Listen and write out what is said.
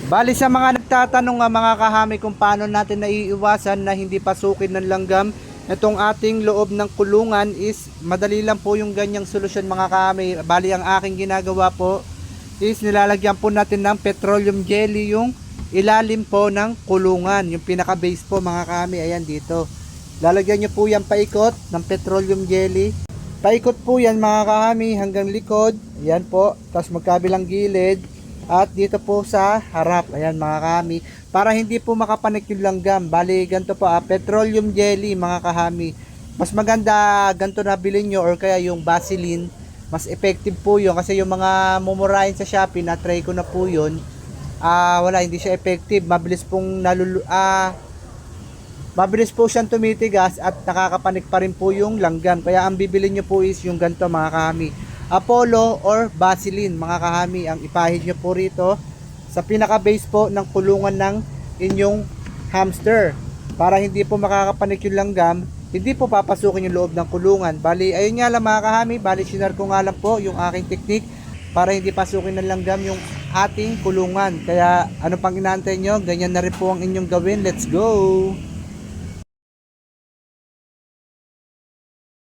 Bali sa mga nagtatanong nga mga kahami kung paano natin naiiwasan na hindi pasukin ng langgam itong ating loob ng kulungan is madali lang po yung ganyang solusyon mga kahami. Bali ang aking ginagawa po is nilalagyan po natin ng petroleum jelly yung ilalim po ng kulungan, yung pinaka base po mga kahami, ayan dito. Lalagyan nyo po yan paikot ng petroleum jelly. Paikot po yan mga kahami hanggang likod, ayan po, tapos magkabilang gilid. At dito po sa harap, ayan mga kahami, para hindi po makapanik yung langgam. Bali ganito po, petroleum jelly mga kahami. Mas maganda ganito na bilhin nyo or kaya yung Vaseline. Mas effective po yun kasi yung mga mumurahin sa Shopee, na-try ko na po yun. Wala, hindi siya effective. Mabilis po siyang tumitigas at nakakapanik pa rin po yung langgam. Kaya ang bibili nyo po is yung ganito mga kahami, Apollo or Vaseline mga kahami ang ipahid nyo po rito sa pinaka base po ng kulungan ng inyong hamster para hindi po makakapanik yung langgam, hindi po papasukin yung loob ng kulungan. Bali ayun nga lang mga kahami, bali share ko nga lang po yung aking technique para hindi pasukin ng langgam yung ating kulungan. Kaya ano pang inaantay nyo, ganyan na rin po ang inyong gawin. Let's go!